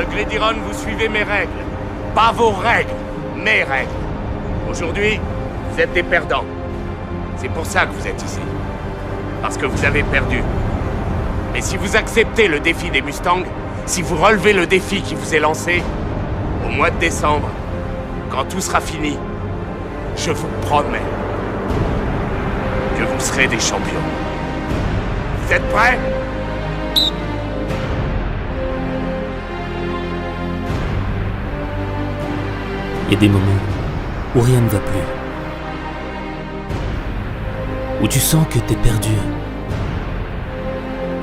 Glédiron, vous suivez mes règles. Pas vos règles, mes règles. Aujourd'hui, vous êtes des perdants. C'est pour ça que vous êtes ici. Parce que vous avez perdu. Mais si vous acceptez le défi des Mustangs, si vous relevez le défi qui vous est lancé, au mois de décembre, quand tout sera fini, je vous promets que vous serez des champions. Vous êtes prêts? Il y a des moments où rien ne va plus. Où tu sens que t'es perdu.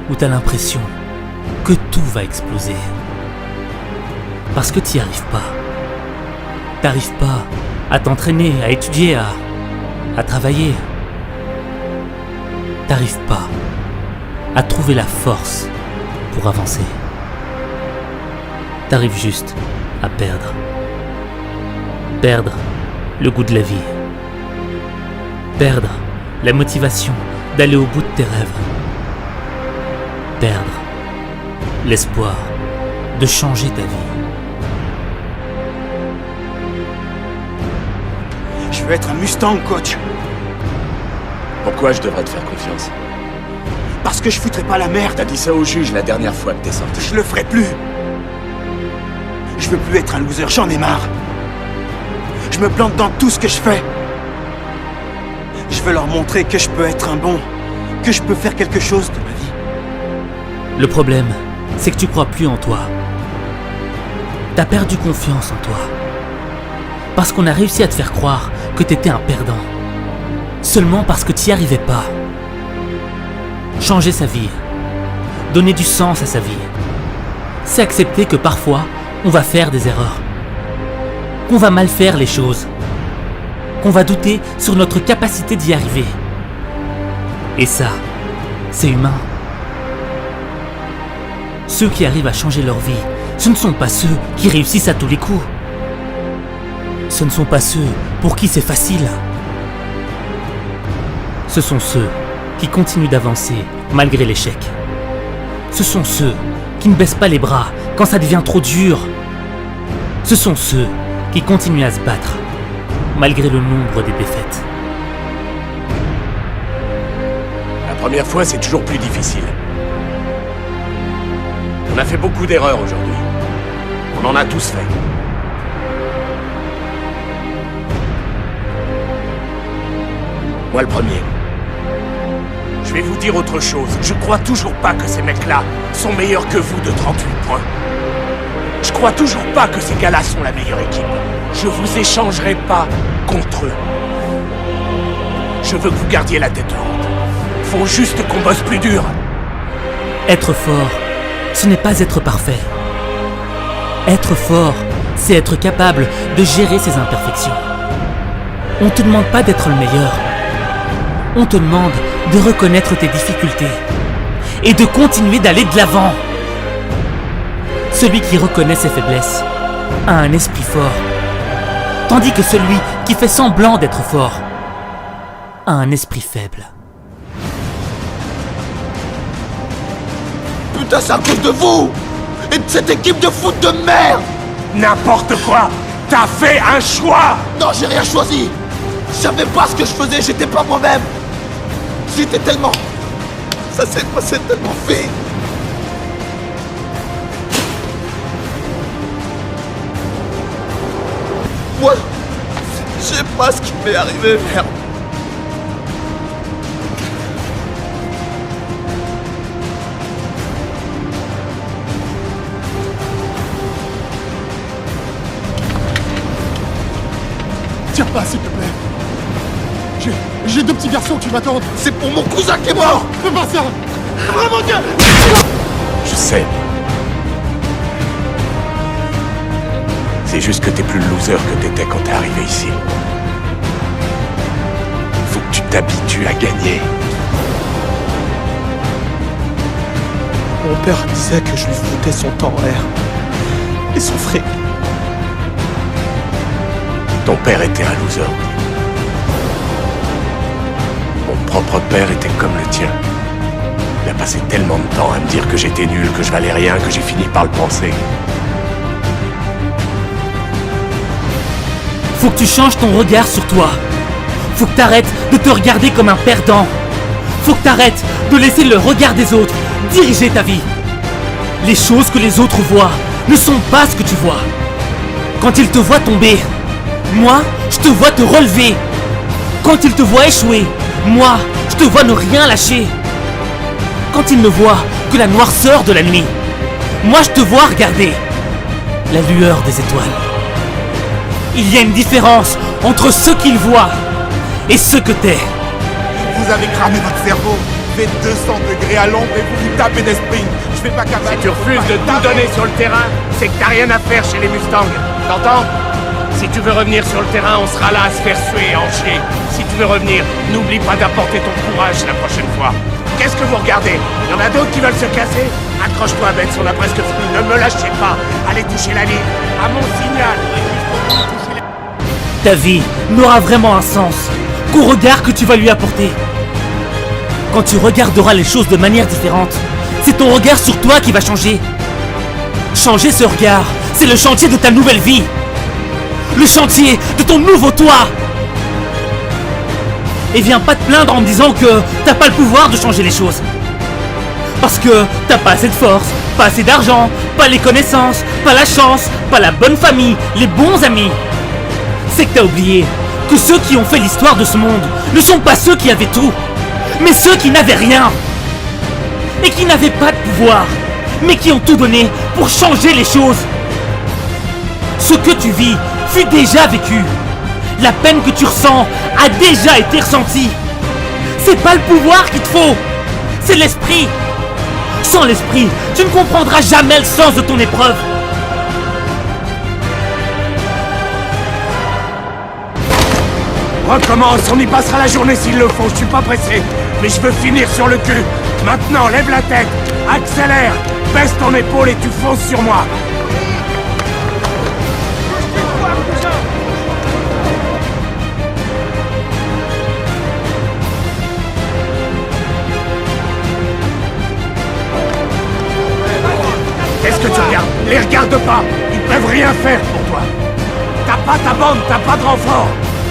Où t'as l'impression que tout va exploser. Parce que t'y arrives pas. T'arrives pas à t'entraîner, à étudier, à travailler. T'arrives pas à trouver la force pour avancer. T'arrives juste à perdre. Perdre le goût de la vie. Perdre la motivation d'aller au bout de tes rêves. Perdre l'espoir de changer ta vie. Je veux être un Mustang, coach. Pourquoi je devrais te faire confiance? Parce que je foutrais pas la merde. T'as dit ça au juge la dernière fois que t'es sorti. Je le ferai plus. Je veux plus être un loser, j'en ai marre. Je me plante dans tout ce que je fais. Je veux leur montrer que je peux être un bon, que je peux faire quelque chose de ma vie. Le problème, c'est que tu crois plus en toi. T'as perdu confiance en toi. Parce qu'on a réussi à te faire croire que t'étais un perdant. Seulement parce que t'y arrivais pas. Changer sa vie. Donner du sens à sa vie. C'est accepter que parfois, on va faire des erreurs. Qu'on va mal faire les choses. Qu'on va douter sur notre capacité d'y arriver. Et ça, c'est humain. Ceux qui arrivent à changer leur vie, ce ne sont pas ceux qui réussissent à tous les coups. Ce ne sont pas ceux pour qui c'est facile. Ce sont ceux qui continuent d'avancer malgré l'échec. Ce sont ceux qui ne baissent pas les bras quand ça devient trop dur. Ce sont ceux qui continuent à se battre malgré le nombre des défaites. La première fois, c'est toujours plus difficile. On a fait beaucoup d'erreurs aujourd'hui. On en a tous fait. Moi le premier. Je vais vous dire autre chose. Je crois toujours pas que ces mecs-là sont meilleurs que vous de 38 points. Je crois toujours pas que ces gars-là sont la meilleure équipe. Je vous échangerai pas contre eux. Je veux que vous gardiez la tête haute. Faut juste qu'on bosse plus dur. Être fort, ce n'est pas être parfait. Être fort, c'est être capable de gérer ses imperfections. On te demande pas d'être le meilleur. On te demande de reconnaître tes difficultés et de continuer d'aller de l'avant. Celui qui reconnaît ses faiblesses a un esprit fort, tandis que celui qui fait semblant d'être fort a un esprit faible. Putain, c'est à cause de vous! Et de cette équipe de foot de merde! N'importe quoi! T'as fait un choix! Non, j'ai rien choisi! Je savais pas ce que je faisais, j'étais pas moi-même! J'étais tellement... Ça s'est passé tellement vite! Moi... Je sais pas ce qui m'est arrivé, merde! Tire pas, s'il te plaît. J'ai deux petits garçons qui m'attendent. C'est pour mon cousin qui est mort! Fais pas ça. Vraiment, Dieu. Je sais. C'est juste que t'es plus le loser que t'étais quand t'es arrivé ici. Faut que tu t'habitues à gagner. Mon père disait que je lui foutais son temps en l'air. Et son fric. Ton père était un loser. Mon propre père était comme le tien. Il a passé tellement de temps à me dire que j'étais nul, que je valais rien, que j'ai fini par le penser. Faut que tu changes ton regard sur toi. Faut que t'arrêtes de te regarder comme un perdant. Faut que t'arrêtes de laisser le regard des autres diriger ta vie. Les choses que les autres voient ne sont pas ce que tu vois. Quand ils te voient tomber, moi, je te vois te relever. Quand ils te voient échouer, moi, je te vois ne rien lâcher. Quand ils ne voient que la noirceur de la nuit, moi, je te vois regarder la lueur des étoiles. Il y a une différence entre ce qu'ils voient et ce que t'es. Vous avez cramé votre cerveau. Faites 200 degrés à l'ombre et vous vous tapez des sprints. Je fais pas capable. Si tu refuses de tout donner sur le terrain, c'est que t'as rien à faire chez les Mustangs. T'entends? Si tu veux revenir sur le terrain, on sera là à se faire suer et en chier. Si tu veux revenir, n'oublie pas d'apporter ton courage la prochaine fois. Qu'est-ce que vous regardez? Il y en a d'autres qui veulent se casser? Accroche-toi, Betts, on a presque fini. Ne me lâchez pas. Allez toucher la ligne. À mon signal. Ta vie n'aura vraiment un sens qu'au regard que tu vas lui apporter. Quand tu regarderas les choses de manière différente, c'est ton regard sur toi qui va changer. Changer ce regard, c'est le chantier de ta nouvelle vie. Le chantier de ton nouveau toi. Et viens pas te plaindre en me disant que t'as pas le pouvoir de changer les choses. Parce que t'as pas assez de force, pas assez d'argent, pas les connaissances, pas la chance, pas la bonne famille, les bons amis. C'est que t'as oublié que ceux qui ont fait l'histoire de ce monde ne sont pas ceux qui avaient tout, mais ceux qui n'avaient rien. Et qui n'avaient pas de pouvoir, mais qui ont tout donné pour changer les choses. Ce que tu vis fut déjà vécu. La peine que tu ressens a déjà été ressentie. C'est pas le pouvoir qu'il te faut, c'est l'esprit. Sans l'esprit, tu ne comprendras jamais le sens de ton épreuve. Recommence, on y passera la journée s'il le faut, je suis pas pressé. Mais je veux finir sur le cul. Maintenant, lève la tête, accélère, baisse ton épaule et tu fonces sur moi. Qu'est-ce que tu regardes? Les regarde pas, ils peuvent rien faire pour toi. T'as pas ta bande, t'as pas de renfort.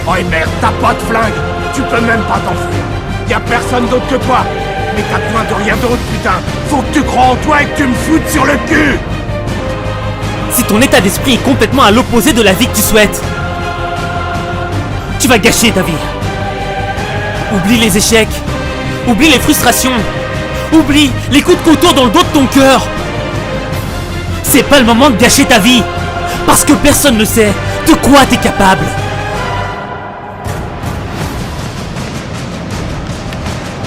Oh et merde, t'as pas de flingue, tu peux même pas t'enfuir. Y a personne d'autre que toi. Mais t'as besoin de rien d'autre, putain. Faut que tu crois en toi et que tu me foutes sur le cul. Si ton état d'esprit est complètement à l'opposé de la vie que tu souhaites, tu vas gâcher ta vie. Oublie les échecs, oublie les frustrations, oublie les coups de couteau dans le dos de ton cœur. C'est pas le moment de gâcher ta vie, parce que personne ne sait de quoi t'es capable.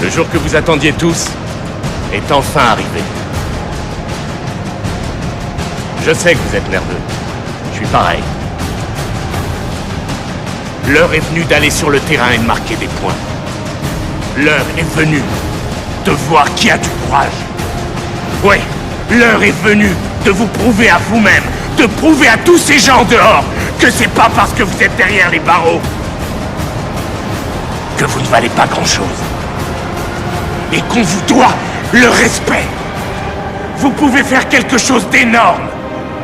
Le jour que vous attendiez tous est enfin arrivé. Je sais que vous êtes nerveux. Je suis pareil. L'heure est venue d'aller sur le terrain et de marquer des points. L'heure est venue de voir qui a du courage. Oui, l'heure est venue de vous prouver à vous-même, de prouver à tous ces gens dehors que c'est pas parce que vous êtes derrière les barreaux que vous ne valez pas grand-chose. Et qu'on vous doit le respect. Vous pouvez faire quelque chose d'énorme.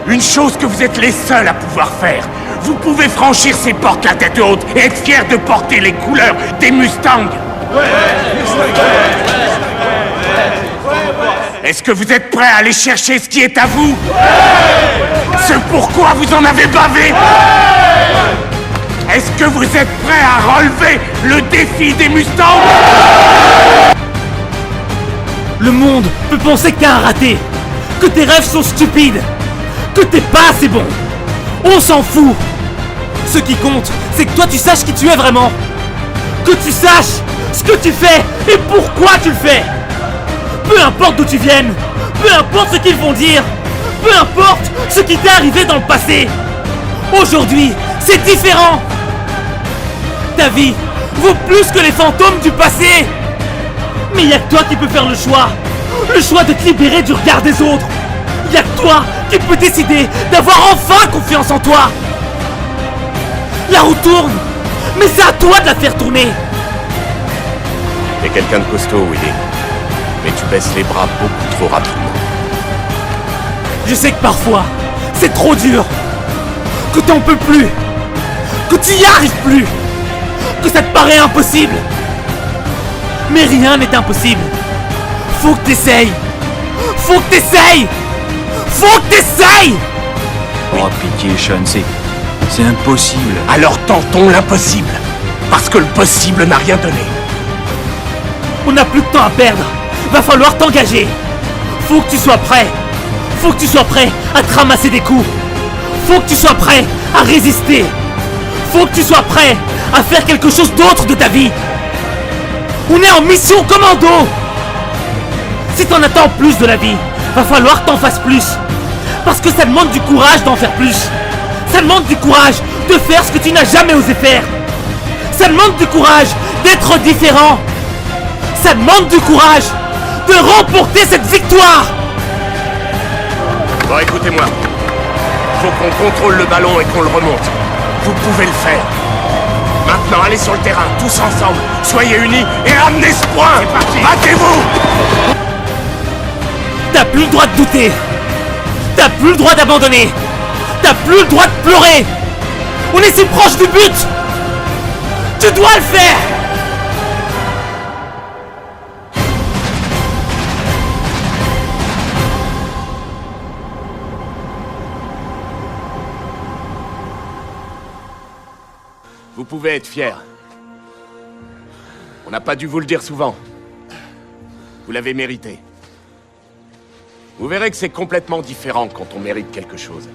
Une chose que vous êtes les seuls à pouvoir faire. Vous pouvez franchir ces portes la tête haute et être fiers de porter les couleurs des Mustangs. Est-ce que vous êtes prêts à aller chercher ce qui est à vous? Ce pourquoi vous en avez bavé? Est-ce que vous êtes prêts à relever le défi des Mustangs? Le monde peut penser que t'es un raté, que tes rêves sont stupides, que t'es pas assez bon. On s'en fout. Ce qui compte, c'est que toi tu saches qui tu es vraiment. Que tu saches ce que tu fais et pourquoi tu le fais. Peu importe d'où tu viennes, peu importe ce qu'ils vont dire, peu importe ce qui t'est arrivé dans le passé. Aujourd'hui, c'est différent. Ta vie vaut plus que les fantômes du passé. Mais il y a que toi qui peux faire le choix de te libérer du regard des autres. Il y a que toi qui peux décider d'avoir enfin confiance en toi. La roue tourne, mais c'est à toi de la faire tourner. T'es quelqu'un de costaud, Willy. Mais tu baisses les bras beaucoup trop rapidement. Je sais que parfois, c'est trop dur, que t'en peux plus, que tu y arrives plus, que ça te paraît impossible. Mais rien n'est impossible. Faut que t'essayes. Faut que t'essayes. Faut que t'essayes. Oh pitié, Sean, c'est impossible. Alors tentons l'impossible. Parce que le possible n'a rien donné. On n'a plus de temps à perdre. Va falloir t'engager. Faut que tu sois prêt. Faut que tu sois prêt à te ramasser des coups. Faut que tu sois prêt à résister. Faut que tu sois prêt à faire quelque chose d'autre de ta vie. On est en mission commando. Si t'en attends plus de la vie, va falloir que t'en fasses plus. Parce que ça demande du courage d'en faire plus. Ça demande du courage de faire ce que tu n'as jamais osé faire. Ça demande du courage d'être différent. Ça demande du courage de remporter cette victoire. Bon, écoutez-moi. Faut qu'on contrôle le ballon et qu'on le remonte. Vous pouvez le faire. Maintenant, allez sur le terrain, tous ensemble. Soyez unis et amenez ce point. C'est parti. Battez-vous. T'as plus le droit de douter. T'as plus le droit d'abandonner. T'as plus le droit de pleurer. On est si proche du but. Tu dois le faire. Vous pouvez être fiers. On n'a pas dû vous le dire souvent. Vous l'avez mérité. Vous verrez que c'est complètement différent quand on mérite quelque chose.